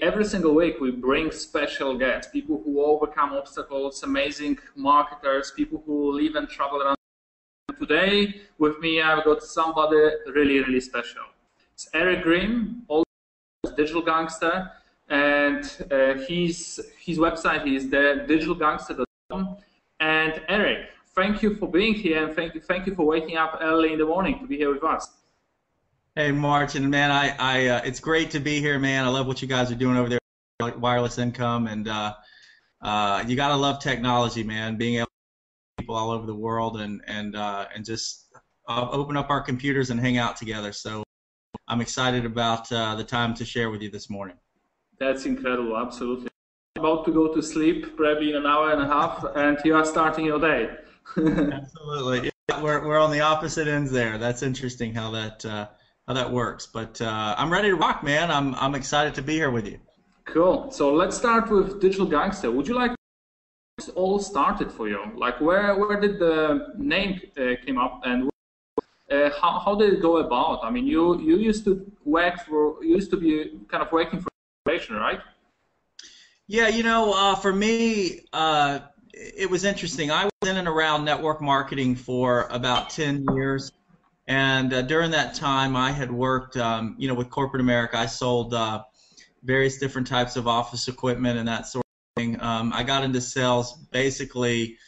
every single week we bring special guests, people who overcome obstacles, amazing marketers, people who live and travel around. Today with me I've got somebody really, really special. It's Eric Green, also Digital Gangster, and his website is the digitalgangster.com. And Eric, thank you for being here, and thank you for waking up early in the morning to be here with us. Hey, Martin, man, it's great to be here, man. I love what you guys are doing over there, like wireless income, and you gotta love technology, man. Being able to meet people all over the world and just open up our computers and hang out together. So I'm excited about the time to share with you this morning. That's incredible, absolutely. About to go to sleep, probably in an hour and a half, and you are starting your day. Absolutely, yeah, we're on the opposite ends there. That's interesting how that works. But I'm ready to rock, man. I'm excited to be here with you. Cool. So let's start with Digital Gangster. Would you like to all started for you? Like where did the name came up, and how did it go about? I mean, you used to be kind of working for a corporation, right? Yeah, you know, for me, it was interesting. I was in and around network marketing for about 10 years. And during that time, I had worked, you know, with corporate America. I sold various different types of office equipment and that sort of thing. I got into sales basically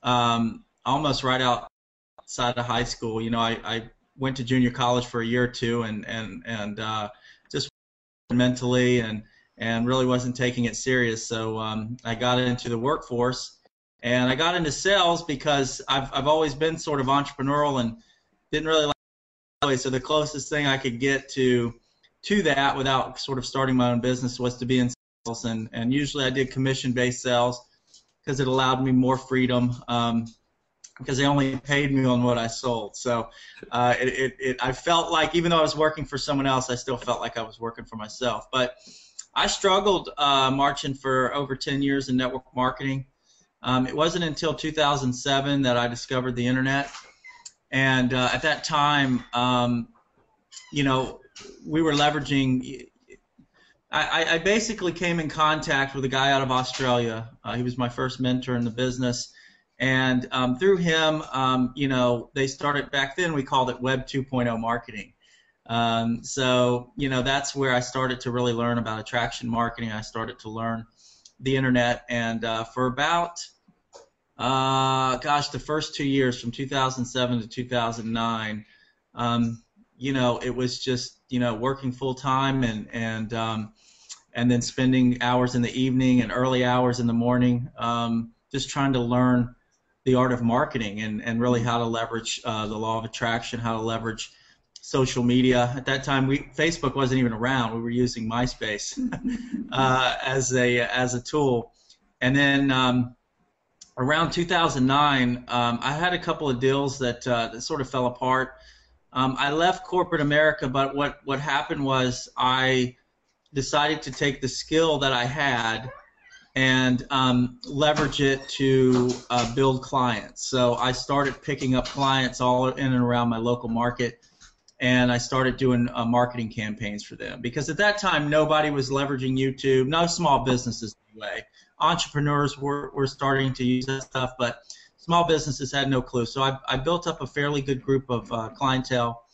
almost right outside of high school. You know, I went to junior college for a year or two and just mentally and really wasn't taking it serious. So I got into the workforce, and I got into sales because I've always been sort of entrepreneurial and didn't really like it. So the closest thing I could get to that without sort of starting my own business was to be in sales, and usually I did commission-based sales because it allowed me more freedom because they only paid me on what I sold. So I felt like even though I was working for someone else, I still felt like I was working for myself. But I struggled marching for over 10 years in network marketing. It wasn't until 2007 that I discovered the internet. And at that time, you know, we were leveraging. I basically came in contact with a guy out of Australia. He was my first mentor in the business, and through him, you know, they started back then. We called it Web 2.0 marketing. So you know, that's where I started to really learn about attraction marketing. I started to learn the internet, and for about gosh, the first 2 years from 2007 to 2009, you know, it was just, you know, working full time and then spending hours in the evening and early hours in the morning, just trying to learn the art of marketing and really how to leverage the law of attraction, how to leverage social media. At that time, Facebook wasn't even around. We were using MySpace as a tool, and then around 2009, I had a couple of deals that sort of fell apart. I left corporate America, but what happened was I decided to take the skill that I had and leverage it to build clients. So I started picking up clients all in and around my local market, and I started doing marketing campaigns for them. Because at that time, nobody was leveraging YouTube, no small businesses anyway. Entrepreneurs were starting to use that stuff, but small businesses had no clue. So I built up a fairly good group of clientele,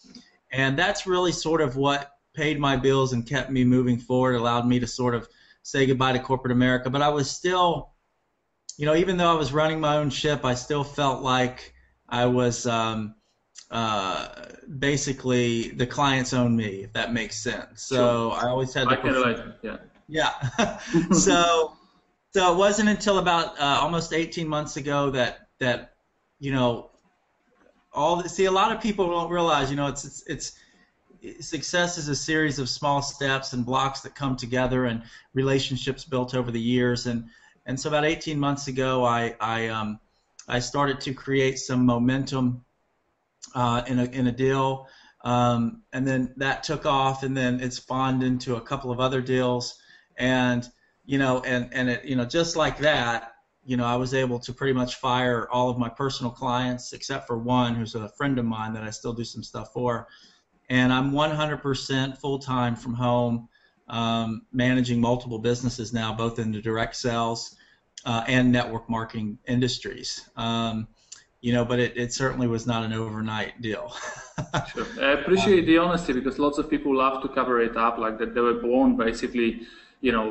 and that's really sort of what paid my bills and kept me moving forward, allowed me to sort of say goodbye to corporate America. But I was still, you know, even though I was running my own ship, I still felt like I was basically the clients owned me, if that makes sense. So sure. I always had to perform. Yeah. So it wasn't until about almost 18 months ago that you know, see, a lot of people don't realize, you know, it's success is a series of small steps and blocks that come together and relationships built over the years, and so about 18 months ago I started to create some momentum in a deal, and then that took off, and then it spawned into a couple of other deals, and you know, and it, you know, just like that, you know, I was able to pretty much fire all of my personal clients except for one who's a friend of mine that I still do some stuff for, and I'm 100% full-time from home. managing multiple businesses now, both in the direct sales and network marketing industries. But it certainly was not an overnight deal. Sure. I appreciate the honesty, because lots of people love to cover it up like that they were born basically,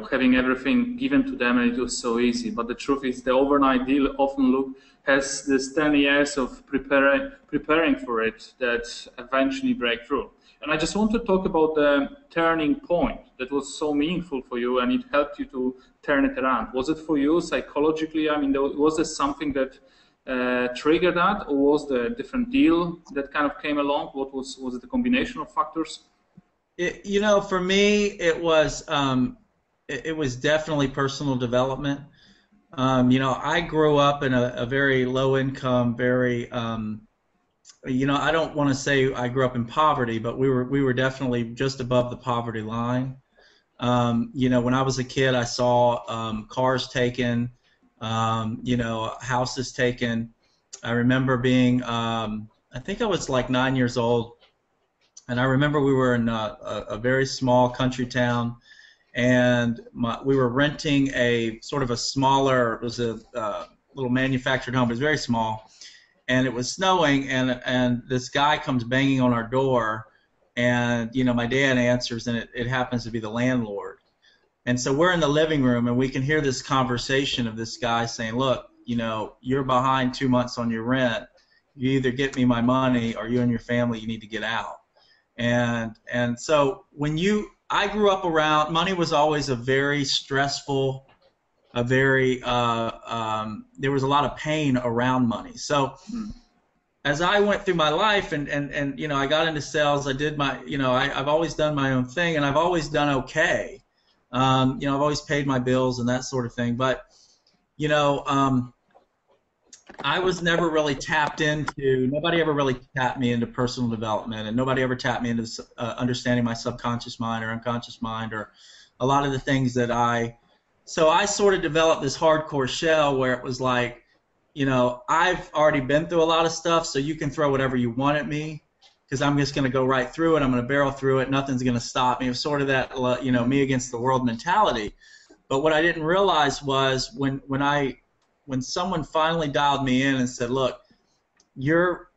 having everything given to them and it was so easy. But the truth is the overnight deal often has this 10 years of preparing for it that eventually break through. And I just want to talk about the turning point that was so meaningful for you and it helped you to turn it around. Was it for you psychologically? I mean, was there something that triggered that, or was there a different deal that kind of came along? What was it a combination of factors? For me, it was definitely personal development. I grew up in a very low income, very I don't want to say I grew up in poverty, but we were definitely just above the poverty line. When I was a kid, I saw cars taken, houses taken. I remember being, I think I was like 9 years old, and I remember we were in a very small country town, and we were renting a sort of a smaller, it was a little manufactured home, it was very small, and it was snowing, and this guy comes banging on our door, and my dad answers, and it happens to be the landlord. And so we're in the living room, and we can hear this conversation of this guy saying, look, you're behind 2 months on your rent. You either get me my money or you and your family, you need to get out. And so I grew up around, money was always a very stressful, there was a lot of pain around money. So as I went through my life and I got into sales, I did I've always done my own thing, and I've always done okay. I've always paid my bills and that sort of thing, but I was never really nobody ever really tapped me into personal development, and nobody ever tapped me into understanding my subconscious mind or unconscious mind or a lot of the things so I sort of developed this hardcore shell where it was like, I've already been through a lot of stuff, so you can throw whatever you want at me, because I'm just going to go right through it. I'm going to barrel through it. Nothing's going to stop me. It was sort of that, me against the world mentality. But what I didn't realize was when someone finally dialed me in and said, look, you're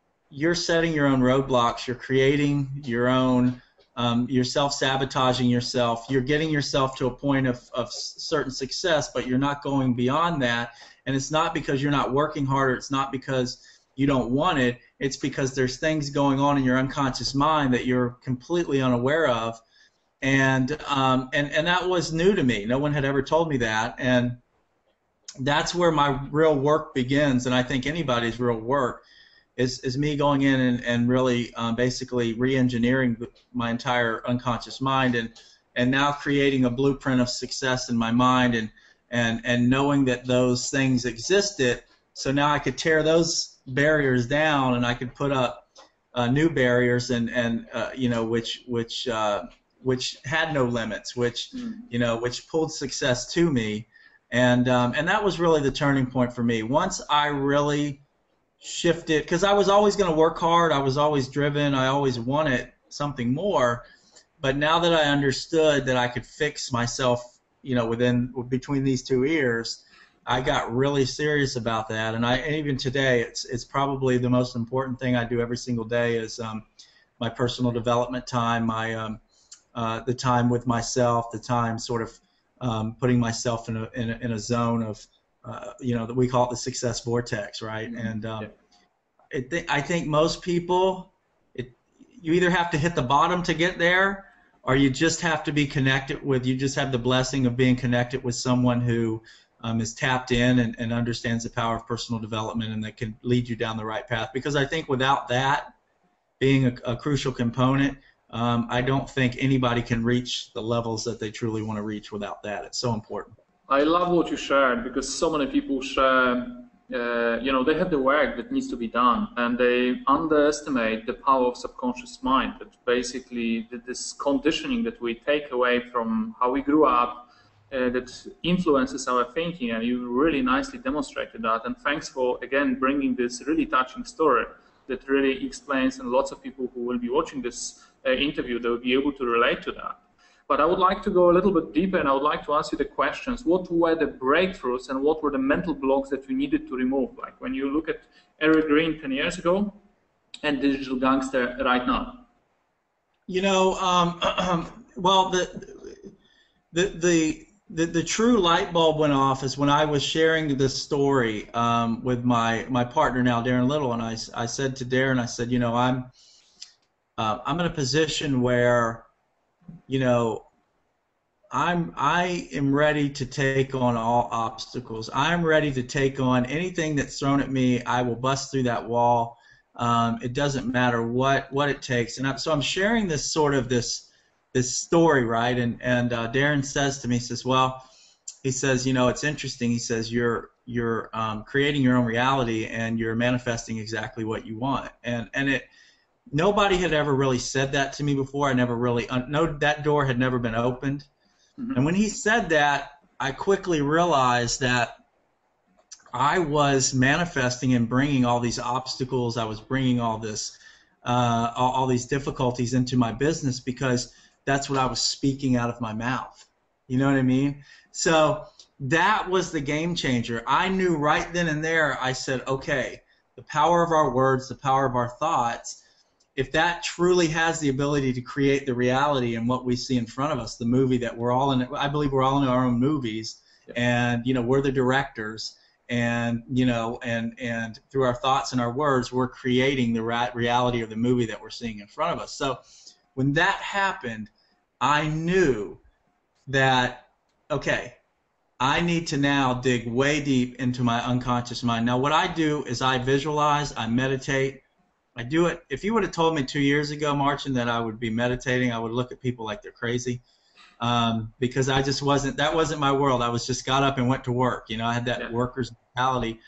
setting your own roadblocks. You're creating your own, you're self-sabotaging yourself. You're getting yourself to a point of certain success, but you're not going beyond that. And it's not because you're not working harder. It's not because you don't want it. It's because there's things going on in your unconscious mind that you're completely unaware of. And that was new to me. No one had ever told me that. And that's where my real work begins. And I think anybody's real work is me going in and really basically re-engineering my entire unconscious mind and now creating a blueprint of success in my mind and knowing that those things existed. So now I could tear those barriers down and I could put up new barriers and which had no limits, which pulled success to me. And that was really the turning point for me. Once I really shifted, because I was always going to work hard, I was always driven, I always wanted something more. But now that I understood that I could fix myself, between these two ears, I got really serious about that. And even today, it's probably the most important thing I do every single day is my personal development time, the time with myself, the time sort of putting myself in a zone of, that we call it the success vortex, right? And I think most people, you either have to hit the bottom to get there, or you just have to be connected with, you just have the blessing of being connected with someone who is tapped in and understands the power of personal development and that can lead you down the right path. Because I think without that being a crucial component, I don't think anybody can reach the levels that they truly want to reach without that. It's so important. I love what you shared, because so many people share, they have the work that needs to be done, and they underestimate the power of subconscious mind, that basically this conditioning that we take away from how we grew up, that influences our thinking, and you really nicely demonstrated that. And thanks for, again, bringing this really touching story that really explains, and lots of people who will be watching this interview, they'll be able to relate to that. But I would like to go a little bit deeper, and I would like to ask you the questions. What were the breakthroughs and what were the mental blocks that you needed to remove? Like when you look at Eric Green 10 years ago and Digital Gangster right now. You know, well, the true light bulb went off is when I was sharing this story with my partner now, Darren Little, and I said to Darren, I said, you know, I'm in a position where, you know, I am ready to take on all obstacles. I'm ready to take on anything that's thrown at me. I will bust through that wall. It doesn't matter what it takes. And so I'm sharing this sort of this story, right? And Darren says to me, he says, well, he says, you know, it's interesting. He says, you're creating your own reality and you're manifesting exactly what you want. And nobody had ever really said that to me before. I never really that door had never been opened. Mm-hmm. And when he said that, I quickly realized that I was manifesting and bringing all these obstacles. I was bringing all this, all these difficulties into my business because that's what I was speaking out of my mouth. You know what I mean? So that was the game changer. I knew right then and there. I said, okay, the power of our words, the power of our thoughts. If that truly has the ability to create the reality and what we see in front of us, the movie that we're all in, I believe we're all in our own movies, and you know we're the directors, and you know, and through our thoughts and our words, we're creating the reality of the movie that we're seeing in front of us. So when that happened, I knew that okay, I need to now dig way deep into my unconscious mind. Now what I do is I visualize, I meditate. I do it. If you would have told me 2 years ago, Marcin, that I would be meditating, I would look at people like they're crazy, because I just wasn't. That wasn't my world. I was just got up and went to work. You know, I had that worker's mentality,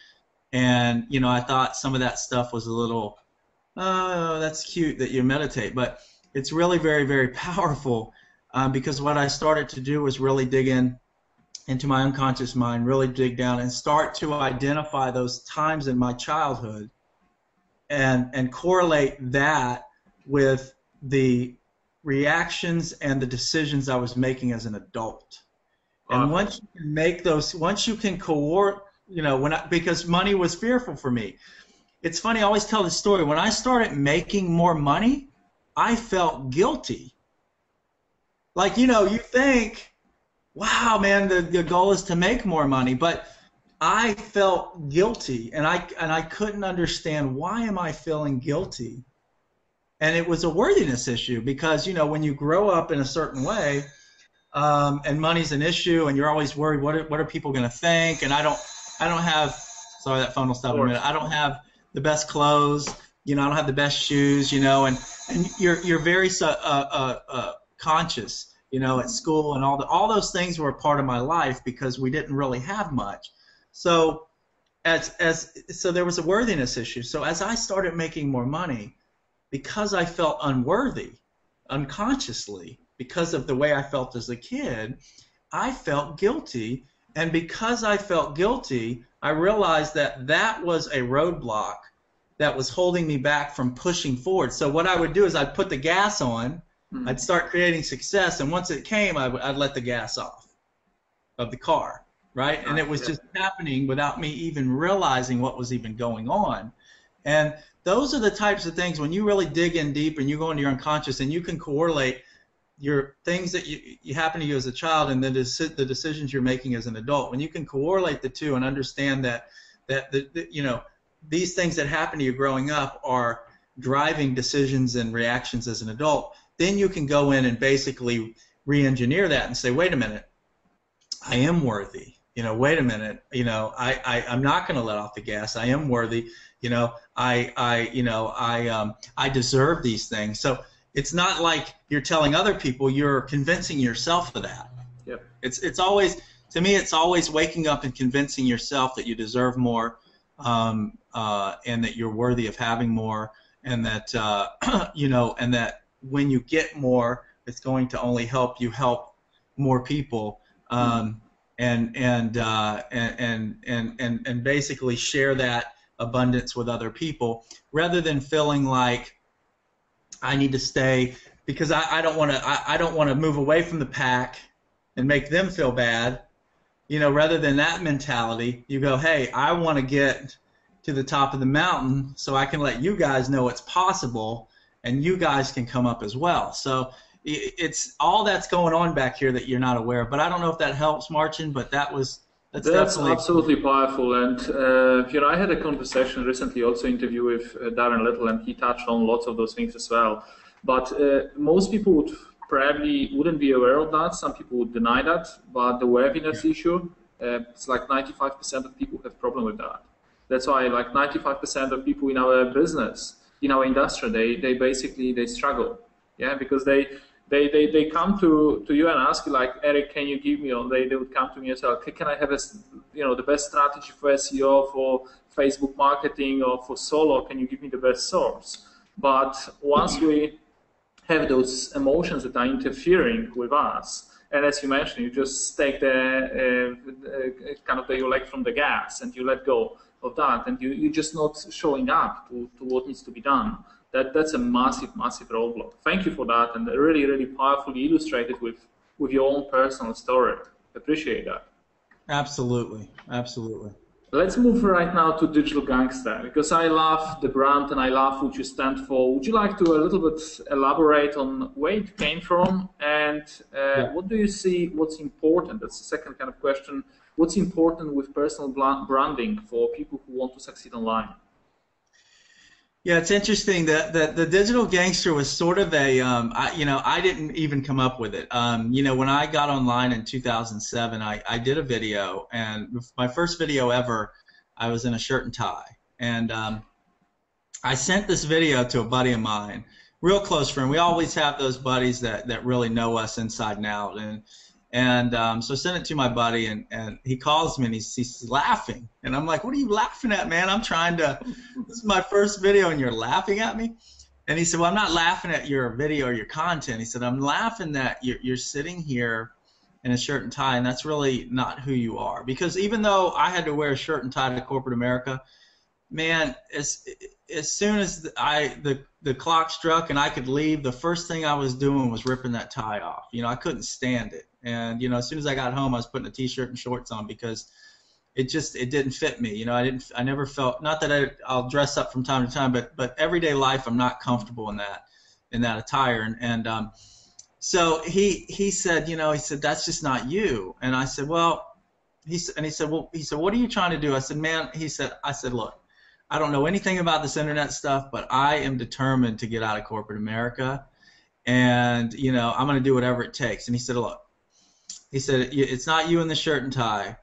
and you know, I thought some of that stuff was a little, oh, that's cute that you meditate, but it's really very, very powerful, because what I started to do was really dig into my unconscious mind, really dig down and start to identify those times in my childhood. And correlate that with the reactions and the decisions I was making as an adult. And once you can make those, once you can you know, because money was fearful for me. It's funny, I always tell this story. When I started making more money, I felt guilty. Like, you know, you think, wow, man, the goal is to make more money, but I felt guilty, and I couldn't understand, why am I feeling guilty? And it was a worthiness issue, because you know, when you grow up in a certain way, and money's an issue, and you're always worried, what are people going to think? And I don't have, sorry, that phone will stop in a minute. I don't have the best clothes, you know, I don't have the best shoes, you know, and you're very conscious, you know, at school, and all those things were a part of my life because we didn't really have much. So so there was a worthiness issue. So as I started making more money, because I felt unworthy, unconsciously, because of the way I felt as a kid, I felt guilty. And because I felt guilty, I realized that that was a roadblock that was holding me back from pushing forward. So what I would do is I'd put the gas on, I'd start creating success, and once it came, I'd let the gas off of the car. Right? And it was just happening without me even realizing what was even going on. And those are the types of things, when you really dig in deep and you go into your unconscious and you can correlate your things that you happen to you as a child and the decisions you're making as an adult. When you can correlate the two and understand that you know, these things that happen to you growing up are driving decisions and reactions as an adult, then you can go in and basically re-engineer that and say, wait a minute, I am worthy. You know, wait a minute. You know, I'm not going to let off the gas. I am worthy. You know, I deserve these things. So it's not like you're telling other people. You're convincing yourself of that. Yep. It's always, to me, it's always waking up and convincing yourself that you deserve more, and that you're worthy of having more, and that you know, and that when you get more, it's going to only help you help more people. And basically share that abundance with other people, rather than feeling like I need to stay because I don't want to I don't want to move away from the pack and make them feel bad. You know, rather than that mentality, you go, hey, I want to get to the top of the mountain so I can let you guys know it's possible, and you guys can come up as well. So it's all that's going on back here that you're not aware of. But I don't know if that helps, Marcin, but that's absolutely powerful. And you know, I had a conversation recently, also interview with Darren Little, and he touched on lots of those things as well. But most people would probably wouldn't be aware of that. Some people would deny that. But the worthiness issue, it's like 95% of people have problem with that. That's why like 95% of people in our business, in our industry, they basically struggle. Yeah, because they come to you and ask you like, Eric, can you give me, or they would come to me and say, okay, can I have the best strategy for SEO, for Facebook marketing, or for solo? Can you give me the best source? But once we have those emotions that are interfering with us, and as you mentioned, you just take the your leg from the gas and you let go of that, and you're just not showing up to what needs to be done. That's a massive roadblock. Thank you for that, and really, really powerfully illustrated with your own personal story. Appreciate that. Absolutely. Let's move right now to Digital Gangster, because I love the brand and I love what you stand for. Would you like to a little bit elaborate on where it came from, and what do you see, what's important? That's the second kind of question. What's important with personal branding for people who want to succeed online? Yeah, it's interesting that the Digital Gangster was sort of a, I didn't even come up with it. When I got online in 2007, I did a video, and my first video ever, I was in a shirt and tie. And I sent this video to a buddy of mine, real close friend. We always have those buddies that really know us inside and out. So I sent it to my buddy, and he calls me and he's laughing. And I'm like, what are you laughing at, man? This is my first video and you're laughing at me? And he said, well, I'm not laughing at your video or your content. He said, I'm laughing that you're sitting here in a shirt and tie, and that's really not who you are. Because even though I had to wear a shirt and tie to corporate America, man, as soon as the clock struck and I could leave, the first thing I was doing was ripping that tie off. I couldn't stand it. And as soon as I got home, I was putting a t-shirt and shorts on because it didn't fit me. I never felt, not that I'll dress up from time to time, but everyday life I'm not comfortable in that attire. So he said, that's just not you. And I said, well, he said, what are you trying to do? I said, man, I said, look, I don't know anything about this internet stuff, but I am determined to get out of corporate America, and I'm going to do whatever it takes. And he said, look, it's not you in the shirt and tie.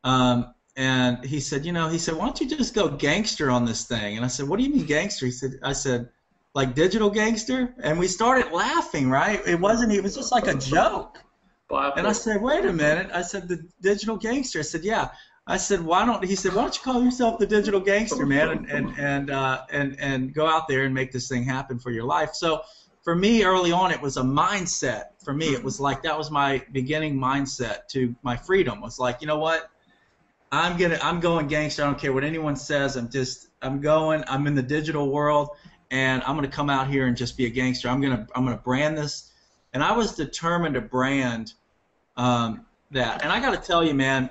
And he said, why don't you just go gangster on this thing? And I said, what do you mean gangster? I said, like digital gangster? And we started laughing, right? It was just like a joke. And I said, wait a minute. I said, the digital gangster. I said, yeah. I said, he said, why don't you call yourself the Digital Gangster, man, and go out there and make this thing happen for your life. So for me, early on, it was a mindset. For me, it was like that was my beginning mindset to my freedom. It was like, you know what? I'm going gangster. I don't care what anyone says. I'm in the digital world, and I'm gonna come out here and just be a gangster. I'm gonna brand this, and I was determined to brand that. And I got to tell you, man.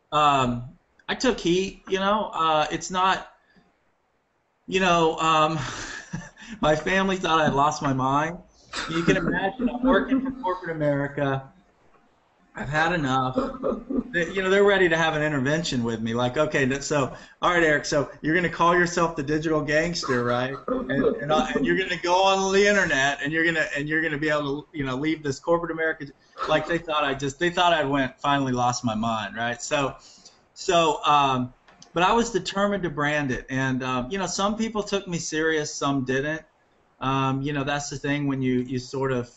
I took heat, it's not, my family thought I had lost my mind. You can imagine I'm working for corporate America. I've had enough. They're ready to have an intervention with me. Like, okay, so, all right, Eric, so you're going to call yourself the Digital Gangster, right? And you're going to go on the internet, and you're going to be able to, leave this corporate America. Like they thought I finally lost my mind, right? But I was determined to brand it, and some people took me serious, some didn't. That's the thing when you sort of,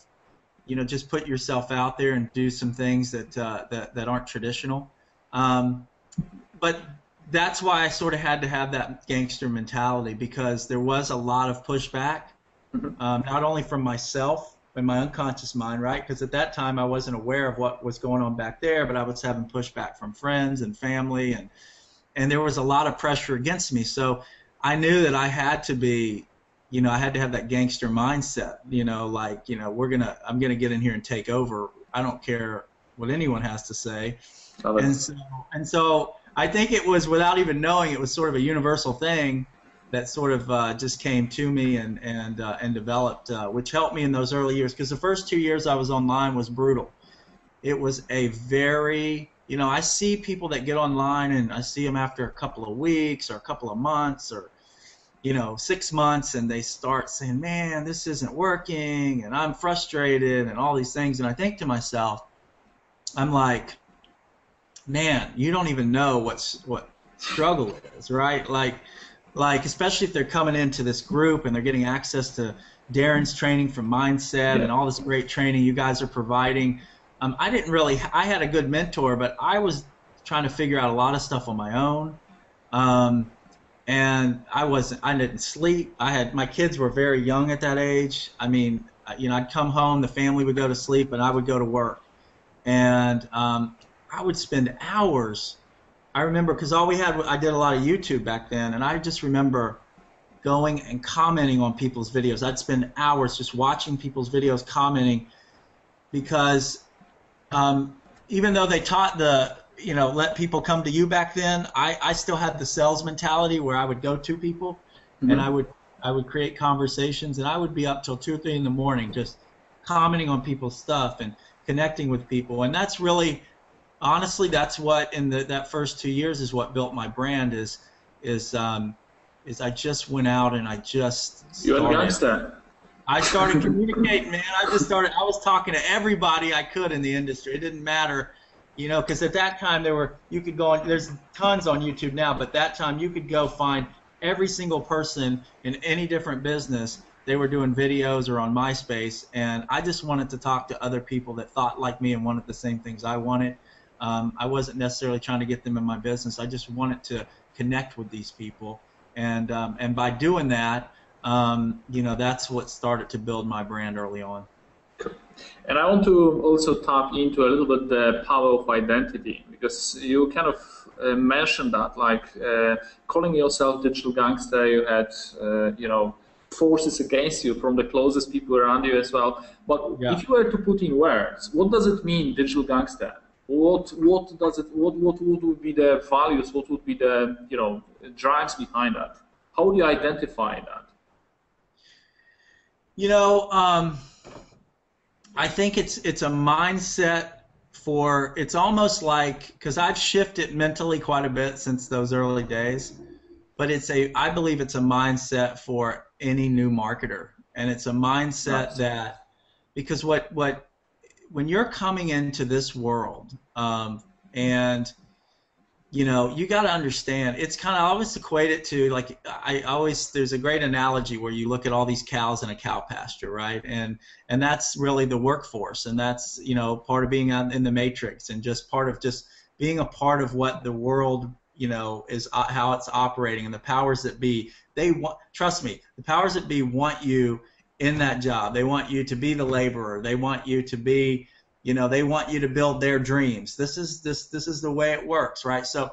just put yourself out there and do some things that aren't traditional. But that's why I sort of had to have that gangster mentality, because there was a lot of pushback, not only from myself in my unconscious mind, right? Because at that time I wasn't aware of what was going on back there, but I was having pushback from friends and family, and there was a lot of pressure against me. So I knew that I had to be I had to have that gangster mindset, like, I'm gonna get in here and take over. I don't care what anyone has to say. And so I think it was, without even knowing, it was sort of a universal thing that sort of just came to me and developed, which helped me in those early years, because the first 2 years I was online was brutal. It was a very, I see people that get online and I see them after a couple of weeks or a couple of months or 6 months, and they start saying, man, this isn't working, and I'm frustrated, and all these things. And I think to myself, I'm like, man, you don't even know what struggle is, right? Like especially if they're coming into this group and they're getting access to Darren's training from Mindset and all this great training you guys are providing. I had a good mentor, but I was trying to figure out a lot of stuff on my own. And I didn't sleep. My kids were very young at that age. I mean, I'd come home, the family would go to sleep, and I would go to work. And I would spend hours. I remember, because I did a lot of YouTube back then, and I just remember going and commenting on people's videos. I'd spend hours just watching people's videos, commenting, because even though they taught let people come to you back then, I still had the sales mentality where I would go to people and I would create conversations, and I would be up till 2 or 3 in the morning just commenting on people's stuff and connecting with people. And that's really, honestly, that's what in that first 2 years is what built my brand. Is I just went out and I just started. You're a gangster. I started communicating, man. I was talking to everybody I could in the industry. It didn't matter, because at that time you could go on, there's tons on YouTube now, but that time you could go find every single person in any different business. They were doing videos or on MySpace, and I just wanted to talk to other people that thought like me and wanted the same things I wanted. I wasn't necessarily trying to get them in my business. I just wanted to connect with these people, and by doing that, that's what started to build my brand early on. And I want to also tap into a little bit the power of identity, because you kind of mentioned that, like calling yourself digital gangster, you had forces against you from the closest people around you as well. But if you were to put in words, what does it mean, digital gangster? What would be the values? What would be the drives behind that? How would you identify that? I think it's a mindset it's almost like, because I've shifted mentally quite a bit since those early days, but I believe it's a mindset for any new marketer, and it's a mindset that, because when you're coming into this world, and you got to understand, it's kind of, I always equate it to, like, there's a great analogy where you look at all these cows in a cow pasture, right? And that's really the workforce, and that's, part of being out in the matrix, and just part of just being a part of what the world, is how it's operating. And the powers that be, trust me, the powers that be want you in that job. They want you to be the laborer. They want you to be, they want you to build their dreams. This is the way it works, right? So,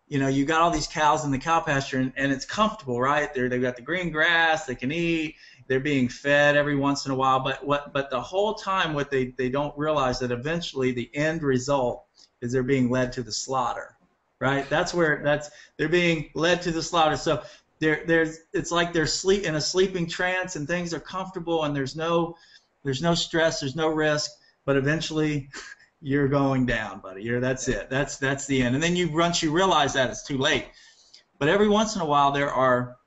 you got all these cows in the cow pasture, and it's comfortable, right? They've got the green grass, they can eat, they're being fed every once in a while. But the whole time, what they don't realize, that eventually the end result is they're being led to the slaughter, right? They're being led to the slaughter. So it's like they're in a sleeping trance, and things are comfortable, and there's no stress, there's no risk. But eventually, you're going down, buddy. That's it. That's the end. And then once you realize that, it's too late. But every once in a while, there are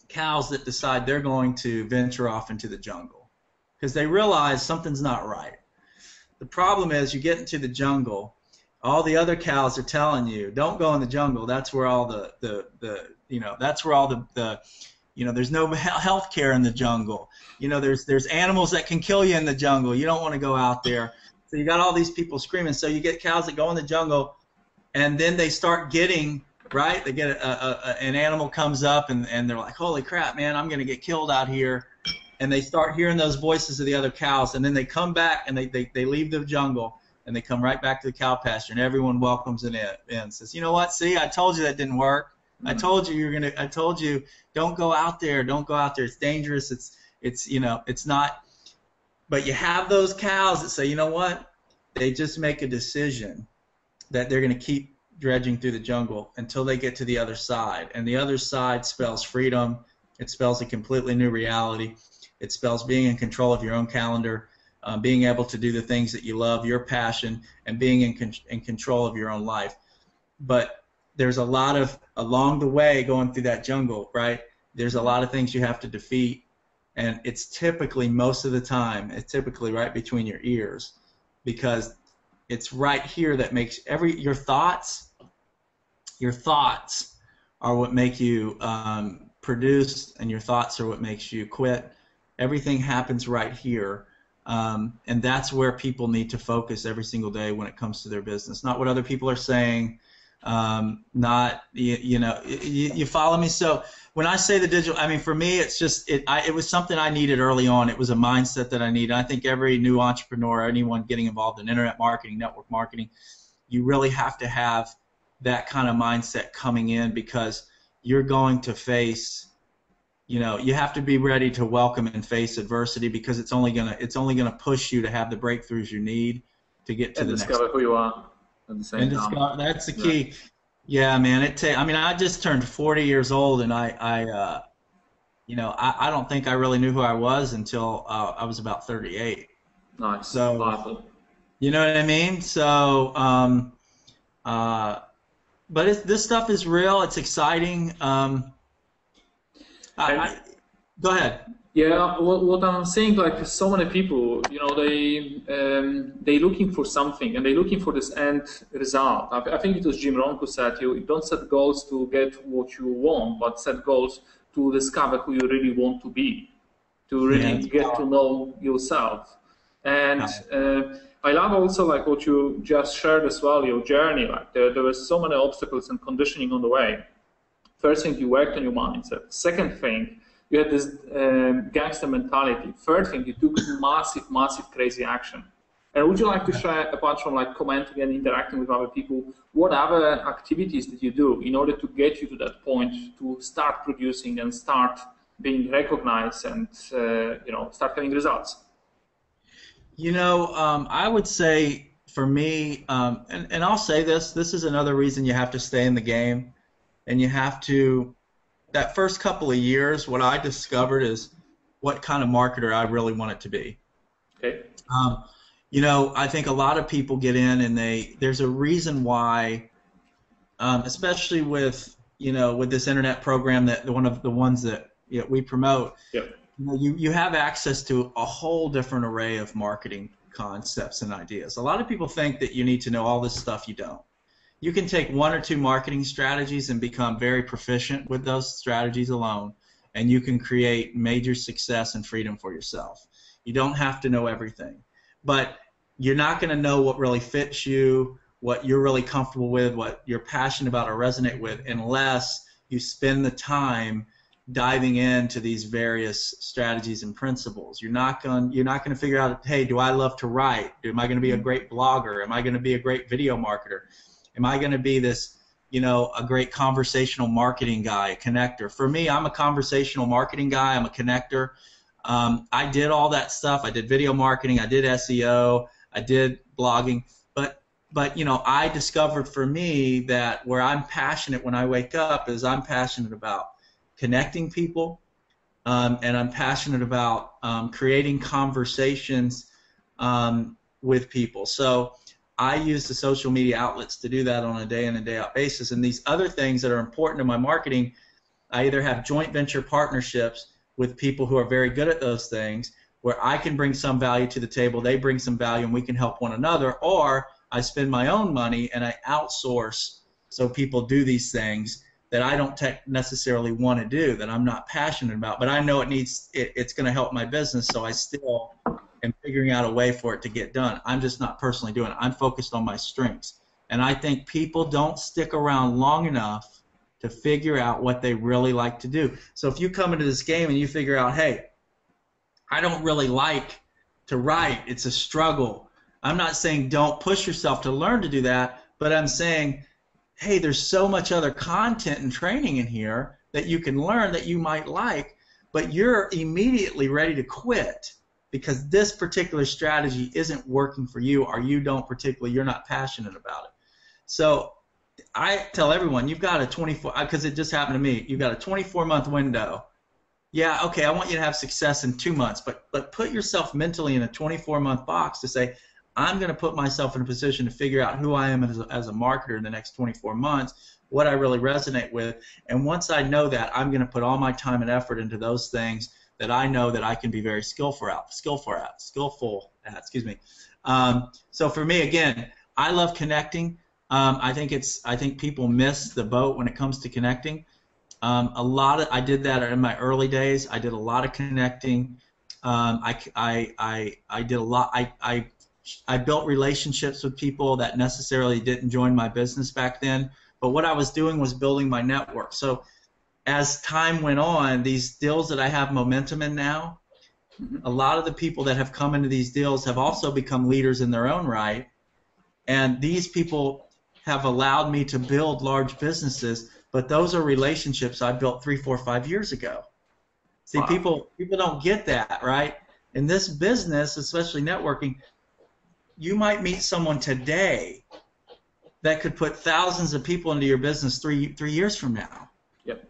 cows that decide they're going to venture off into the jungle, because they realize something's not right. The problem is, you get into the jungle, all the other cows are telling you, don't go in the jungle. That's where all there's no health care in the jungle. There's animals that can kill you in the jungle. You don't want to go out there. So you got all these people screaming. So you get cows that go in the jungle, and then they start getting, right? They get an animal comes up, and they're like, holy crap, man, I'm going to get killed out here. And they start hearing those voices of the other cows, and then they come back, and they leave the jungle, and they come right back to the cow pasture, and everyone welcomes it in and says, you know what, see, I told you that didn't work. I told you you're gonna. I told you don't go out there. Don't go out there. It's dangerous. It's it's not. But you have those cows that say, you know what? They just make a decision that they're going to keep dredging through the jungle until they get to the other side. And the other side spells freedom. It spells a completely new reality. It spells being in control of your own calendar, being able to do the things that you love, your passion, and being in control of your own life. But there's a lot of, along the way going through that jungle, right, there's a lot of things you have to defeat. And it's typically, most of the time, it's typically right between your ears, because it's right here that makes your thoughts are what make you produce, and your thoughts are what makes you quit. Everything happens right here, and that's where people need to focus every single day when it comes to their business. Not what other people are saying, not you follow me. So when I say the digital, I mean, for me, it's just it was something I needed early on. It was a mindset that I needed. I think every new entrepreneur, anyone getting involved in internet marketing, network marketing, you really have to have that kind of mindset coming in, because you're going to face, you have to be ready to welcome and face adversity, because it's only gonna push you to have the breakthroughs you need to get to the next. Discover who you are at the same time. That's the key. Yeah, man. I mean, I just turned 40 years old, and I don't think I really knew who I was until I was about 38. Nice. So, awesome. You know what I mean? So, but this stuff is real. It's exciting. Go ahead. Yeah, what I'm saying, like, so many people, they looking for something, and they're looking for this end result. I think it was Jim Rohn who said, you don't set goals to get what you want, but set goals to discover who you really want to be, to really get to know yourself. And I love also, like, what you just shared as well, your journey. Like, there were so many obstacles and conditioning on the way. First thing, you worked on your mindset. Second thing, you had this gangster mentality. Third thing, you took massive, crazy action. And would you like to share, apart from like commenting and interacting with other people, what other activities did you do in order to get you to that point to start producing and start being recognized and start having results? I would say for me, and I'll say this is another reason you have to stay in the game, and you have to. That first couple of years, what I discovered is what kind of marketer I really wanted to be. Okay. I think a lot of people get in, and there's a reason why, especially with this internet program, that one of the ones that we promote. Yep. You have access to a whole different array of marketing concepts and ideas. A lot of people think that you need to know all this stuff. You don't. You can take one or two marketing strategies and become very proficient with those strategies alone, and you can create major success and freedom for yourself. You don't have to know everything, but you're not going to know what really fits you, what you're really comfortable with, what you're passionate about or resonate with, unless you spend the time diving into these various strategies and principles. You're not going to figure out, hey, do I love to write? Am I going to be a great blogger? Am I going to be a great video marketer? Am I going to be this, a great conversational marketing guy, a connector? For me, I'm a conversational marketing guy. I'm a connector. I did all that stuff. I did video marketing. I did SEO. I did blogging. But I discovered for me that where I'm passionate when I wake up is I'm passionate about connecting people, and I'm passionate about creating conversations with people. So I use the social media outlets to do that on a day in and day out basis. And these other things that are important to my marketing, I either have joint venture partnerships with people who are very good at those things, where I can bring some value to the table, they bring some value, and we can help one another, or I spend my own money and I outsource so people do these things that I don't necessarily want to do, that I'm not passionate about, but I know it's going to help my business, so I still am figuring out a way for it to get done. I'm just not personally doing it. I'm focused on my strengths. And I think people don't stick around long enough to figure out what they really like to do. So if you come into this game and you figure out, hey, I don't really like to write, it's a struggle. I'm not saying don't push yourself to learn to do that, but I'm saying, hey, there's so much other content and training in here that you can learn that you might like, but you're immediately ready to quit because this particular strategy isn't working for you, or you're not passionate about it. So I tell everyone, you've got a 24, because it just happened to me, you've got a 24-month window. Yeah, okay, I want you to have success in 2 months, but put yourself mentally in a 24-month box to say, I'm going to put myself in a position to figure out who I am as a marketer in the next 24 months, what I really resonate with, and once I know that, I'm going to put all my time and effort into those things that I know that I can be very skillful at. So for me, again, I love connecting. I think people miss the boat when it comes to connecting. I did that in my early days. I did a lot of connecting. I did a lot. I built relationships with people that necessarily didn't join my business back then, but what I was doing was building my network. So as time went on, these deals that I have momentum in now, a lot of the people that have come into these deals have also become leaders in their own right, and these people have allowed me to build large businesses, but those are relationships I built 3, 4, 5 years ago. See, wow. People don't get that, right? In this business, especially networking, you might meet someone today that could put thousands of people into your business three years from now. Yep.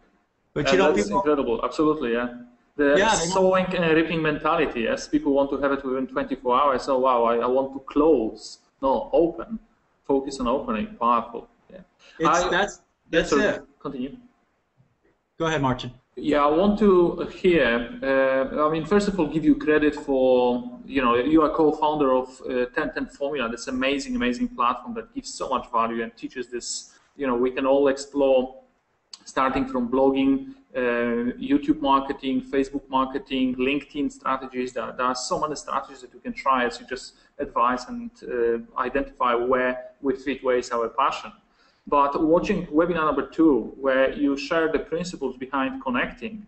But that's incredible. Absolutely, yeah. The sowing and reaping mentality, yes. People want to have it within 24 hours. Oh, wow, I want to close. No, open. Focus on opening. Powerful. Yeah. That's it. Continue. Go ahead, Martin. Yeah, I want to first of all, give you credit for, you are co-founder of 1010 Formula. That's an amazing, amazing platform that gives so much value and teaches this, we can all explore, starting from blogging, YouTube marketing, Facebook marketing, LinkedIn strategies. There are so many strategies that you can try as you just advise and identify where we fit, where is our passion. But watching webinar number 2, where you share the principles behind connecting,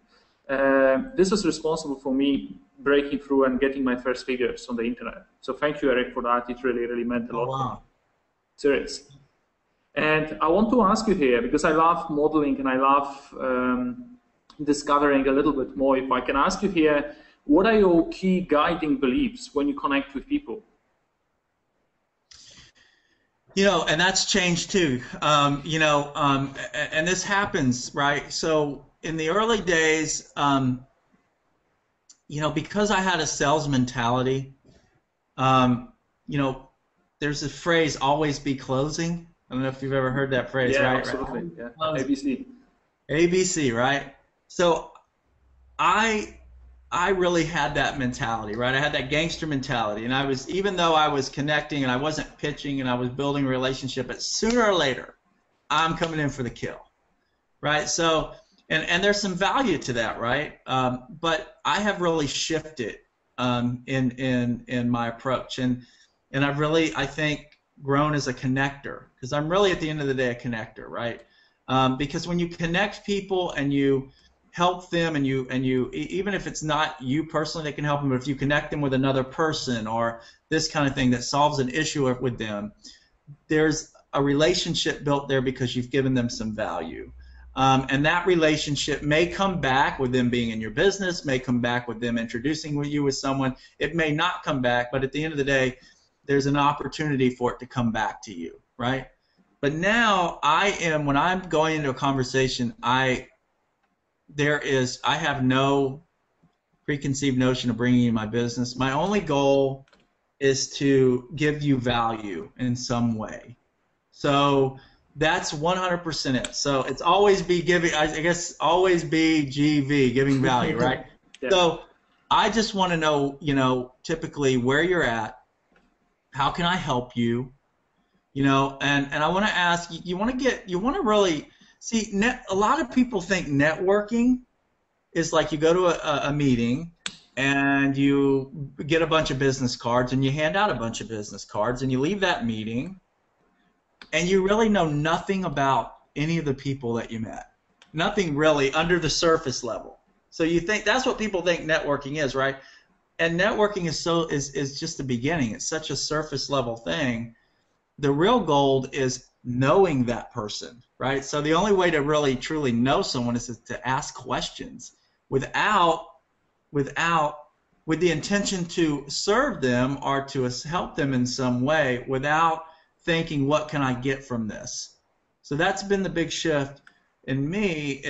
this was responsible for me breaking through and getting my first figures on the internet. So thank you, Eric, for that. It really, really meant a lot. Wow. Serious. And I want to ask you here, because I love modeling and I love discovering a little bit more, if I can ask you here, what are your key guiding beliefs when you connect with people? And that's changed too. And this happens, right? So in the early days, because I had a sales mentality, there's a phrase, always be closing. I don't know if you've ever heard that phrase, yeah, right? Absolutely. Right? Yeah, ABC. ABC, right? So I really had that mentality, right? I had that gangster mentality, and even though I was connecting and I wasn't pitching and I was building a relationship, but sooner or later, I'm coming in for the kill, right? So, and there's some value to that, right? But I have really shifted in my approach, and I've really, I think, grown as a connector, because I'm really at the end of the day a connector, right? Because when you connect people and you help them, and you even if it's not you personally that can help them, but if you connect them with another person or this kind of thing that solves an issue with them, there's a relationship built there because you've given them some value. And that relationship may come back with them being in your business, may come back with them introducing you with someone. It may not come back, but at the end of the day, there's an opportunity for it to come back to you, right? But now when I'm going into a conversation, I have no preconceived notion of bringing you my business. My only goal is to give you value in some way. So that's 100% it. So it's always be giving, I guess, always be GV, giving value, right? Yeah. So I just want to know, typically where you're at, how can I help you, and I want to ask, you want to really, see, a lot of people think networking is like you go to a meeting and you get a bunch of business cards and you hand out a bunch of business cards and you leave that meeting and you really know nothing about any of the people that you met. Nothing really under the surface level. So you think that's what people think networking is, right? And networking is just the beginning. It's such a surface level thing. The real gold is knowing that person, right? So the only way to really truly know someone is to ask questions without with the intention to serve them or to help them in some way, without thinking, what can I get from this? So that's been the big shift in me,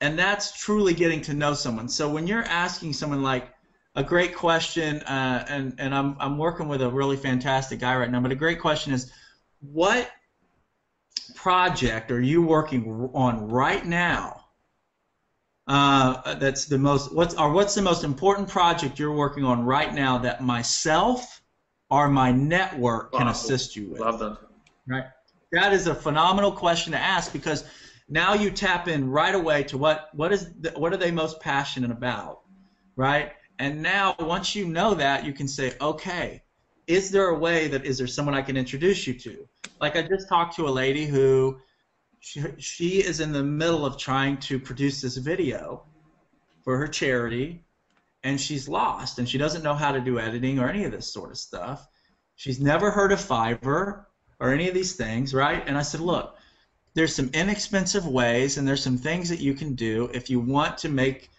and that's truly getting to know someone. So when you're asking someone like a great question, and I'm working with a really fantastic guy right now, but a great question is, what project are you working on right now? That's the most. What's the most important project you're working on right now that myself or my network can assist you with? Love that. Right. That is a phenomenal question to ask, because now you tap in right away to what are they most passionate about, right? And now once you know that, you can say, okay, is there someone I can introduce you to? Like, I just talked to a lady who she is in the middle of trying to produce this video for her charity, and she's lost, and she doesn't know how to do editing or any of this sort of stuff. She's never heard of Fiverr or any of these things, right? And I said, look, there's some inexpensive ways, and there's some things that you can do if you want to make,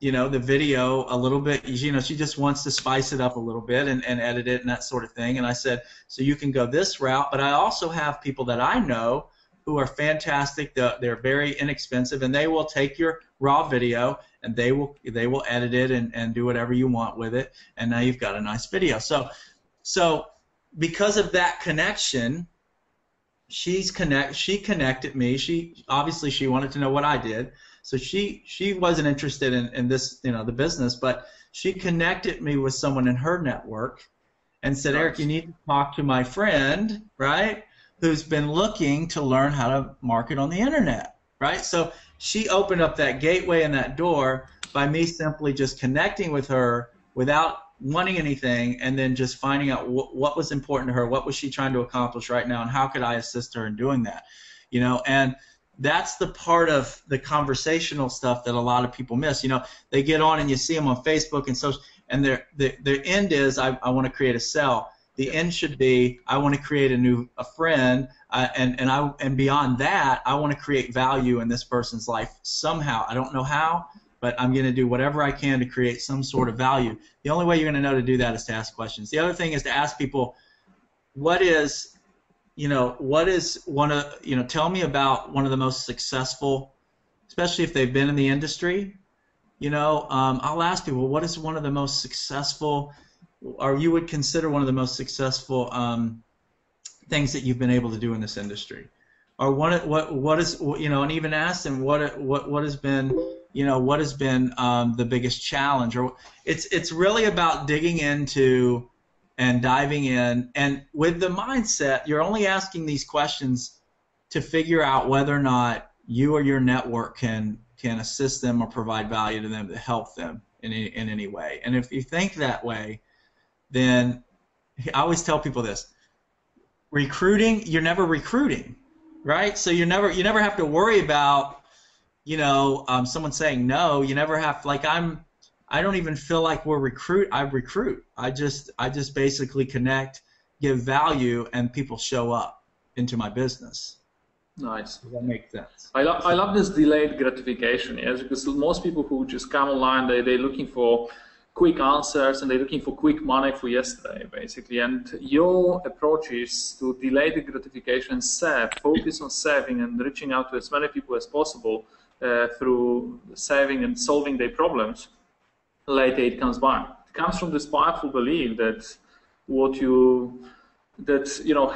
the video a little bit, she just wants to spice it up a little bit and edit it and that sort of thing. And I said, so you can go this route, but I also have people that I know who are fantastic. They're very inexpensive, and they will take your raw video and they will edit it and do whatever you want with it, and now you've got a nice video. So because of that connection, she connected me. She wanted to know what I did, so she wasn't interested in this, the business, but she connected me with someone in her network and said, nice. Eric, you need to talk to my friend, right, who's been looking to learn how to market on the internet, right? So she opened up that gateway and that door by me simply just connecting with her without wanting anything, and then just finding out what was important to her, what was she trying to accomplish right now, and how could I assist her in doing that, and that's the part of the conversational stuff that a lot of people miss. They get on and you see them on Facebook and social, and their end is, I want to create a sale. The end should be, I want to create a friend, and beyond that, I want to create value in this person's life somehow. I don't know how, but I'm going to do whatever I can to create some sort of value. The only way you're going to know to do that is to ask questions. The other thing is to ask people, tell me about one of the most successful, especially if they've been in the industry. I'll ask people, what is one of the most successful, or you would consider one of the most successful things that you've been able to do in this industry, or what is, and even ask them what has been, the biggest challenge, or it's really about digging into and diving in, and with the mindset, you're only asking these questions to figure out whether or not you or your network can assist them or provide value to them, to help them in any way. And if you think that way, then I always tell people this: recruiting, you're never recruiting, right? So you never have to worry about someone saying no. You never have, I don't even feel like I recruit. I just basically connect, give value, and people show up into my business. Nice. Does that make sense? I love this delayed gratification, yes, because most people who just come online, they're looking for quick answers, and they're looking for quick money for yesterday, basically. And your approach is to delay the gratification, focus on saving and reaching out to as many people as possible through saving and solving their problems. Later it comes by. It comes from this powerful belief that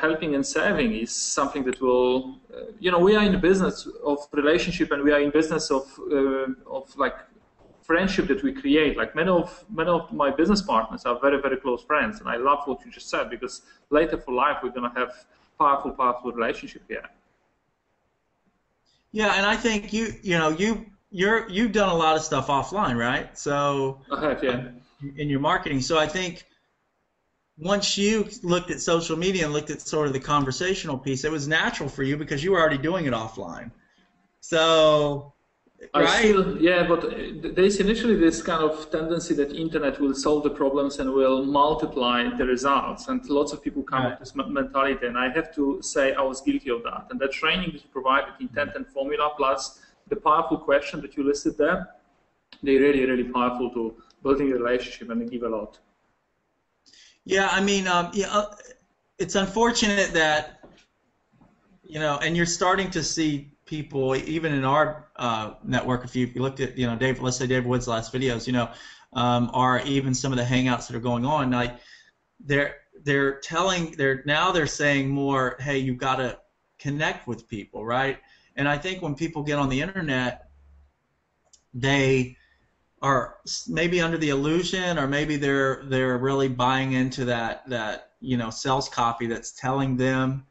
helping and saving is something that will, we are in the business of relationship, and we are in business of friendship that we create. Like many of my business partners are very, very close friends, and I love what you just said, because later for life we're going to have powerful relationship here. Yeah, and I think you've done a lot of stuff offline, right? So I have, yeah. In your marketing. So I think once you looked at social media and looked at sort of the conversational piece, it was natural for you because you were already doing it offline. So I right? still, yeah, but there's initially this kind of tendency that internet will solve the problems and will multiply the results, and lots of people come Right. with this mentality, and I have to say I was guilty of that. And the training that you provided, intent and formula, plus the powerful question that you listed there, they're really, really powerful to building a relationship, and they give a lot. Yeah, I mean, it's unfortunate that, and you're starting to see people, even in our network, if you looked at, Dave, let's say Dave Wood's last videos, or even some of the hangouts that are going on, like they're saying more, hey, you've got to connect with people, right? And I think when people get on the internet, they are maybe under the illusion, or maybe they're really buying into that sales copy that's telling them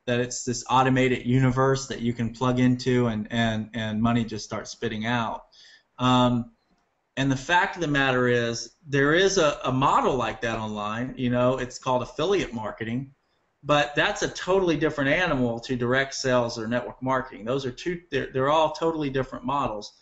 that it's this automated universe that you can plug into and money just starts spitting out. And the fact of the matter is, there is a model like that online. It's called affiliate marketing, but that's a totally different animal to direct sales or network marketing. Those are they're all totally different models.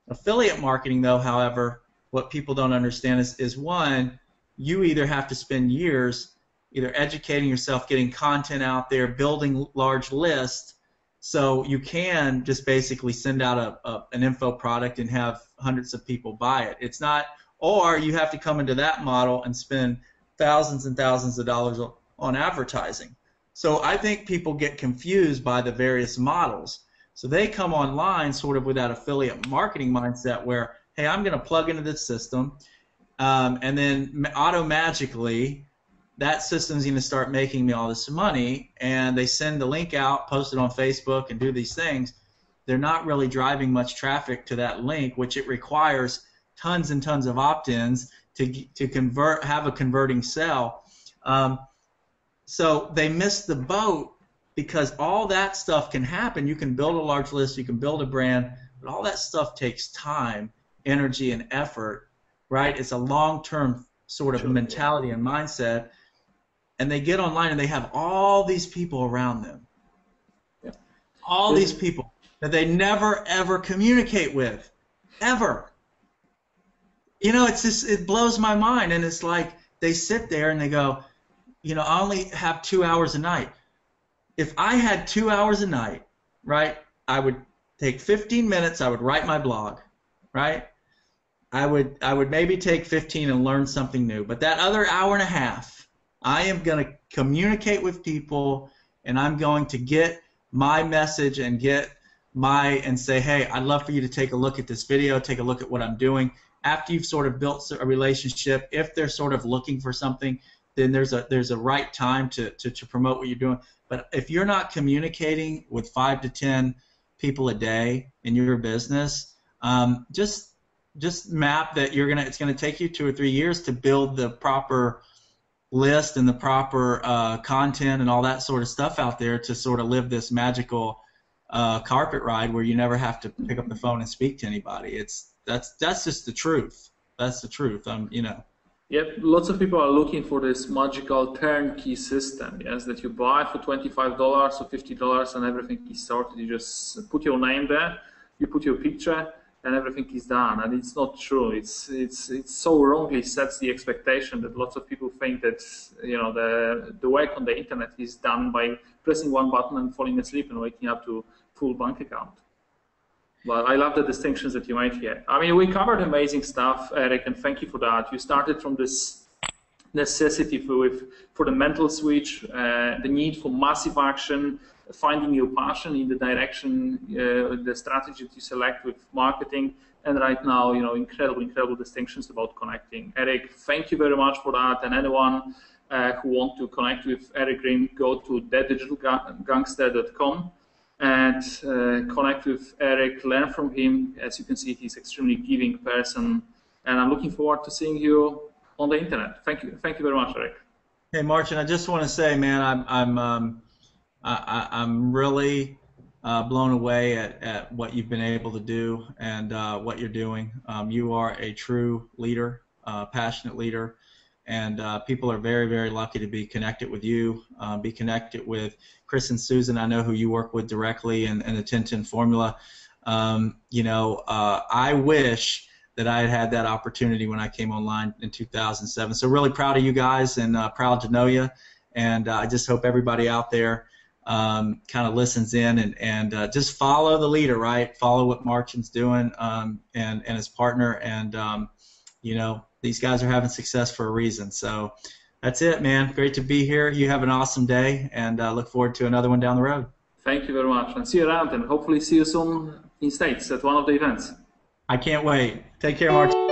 Affiliate marketing, though, however, what people don't understand is one, you either have to spend years either educating yourself, getting content out there, building large lists, so you can just basically send out an info product and have hundreds of people buy it. It's not, or you have to come into that model and spend thousands and thousands of dollars on advertising. So I think people get confused by the various models. So they come online sort of with that affiliate marketing mindset where, hey, I'm going to plug into this system, and then auto-magically that system's going to start making me all this money, and they send the link out, post it on Facebook, and do these things. They're not really driving much traffic to that link, which it requires tons and tons of opt-ins to convert, have a converting sale. So they miss the boat, because all that stuff can happen. You can build a large list, you can build a brand, but all that stuff takes time, energy, and effort, right? It's a long-term sort of mentality and mindset. And they get online and they have all these people around them, all these people that they never ever communicate with, ever. It's just, it blows my mind. And it's like they sit there and they go, I only have 2 hours a night. If I had 2 hours a night, right, I would take 15 minutes, I would write my blog, right? I would maybe take 15 and learn something new. But that other hour and a half, I am going to communicate with people, and I'm going to get my message and say, hey, I'd love for you to take a look at this video, take a look at what I'm doing. After you've sort of built a relationship, if they're sort of looking for something, then there's a right time to promote what you're doing. But if you're not communicating with 5 to 10 people a day in your business, just map that it's going to take you 2 or 3 years to build the proper list and the proper content and all that sort of stuff out there to sort of live this magical carpet ride where you never have to pick up the phone and speak to anybody. That's just the truth. That's the truth. Yep, lots of people are looking for this magical turnkey system, yes, that you buy for $25 or $50 and everything is sorted. You just put your name there, you put your picture, and everything is done. And it's not true. It's so wrongly sets the expectation that lots of people think that the work on the internet is done by pressing one button and falling asleep and waking up to full bank account. But I love the distinctions that you made here. I mean, we covered amazing stuff, Eric, and thank you for that. You started from this necessity for the mental switch, the need for massive action, finding your passion in the direction, the strategy that you select with marketing, and right now, incredible distinctions about connecting. Eric, thank you very much for that. And anyone who want to connect with Eric Green, go to thedigitalgangster.com. and connect with Eric, learn from him. As you can see, he's an extremely giving person, and I'm looking forward to seeing you on the internet. Thank you very much, Eric. Hey, Martin, I just want to say, man, I'm really blown away at what you've been able to do and what you're doing. You are a true leader, passionate leader, and people are very, very lucky to be connected with you, be connected with Chris and Susan, I know, who you work with directly, and the 10-10 formula. I wish that I had had that opportunity when I came online in 2007. So really proud of you guys and proud to know you. And I just hope everybody out there kind of listens in and just follow the leader, right? Follow what Marchin's doing and his partner. And, these guys are having success for a reason. So that's it, man. Great to be here. You have an awesome day, and look forward to another one down the road. Thank you very much, and see you around, and hopefully see you soon in States at one of the events. I can't wait. Take care, Marchin.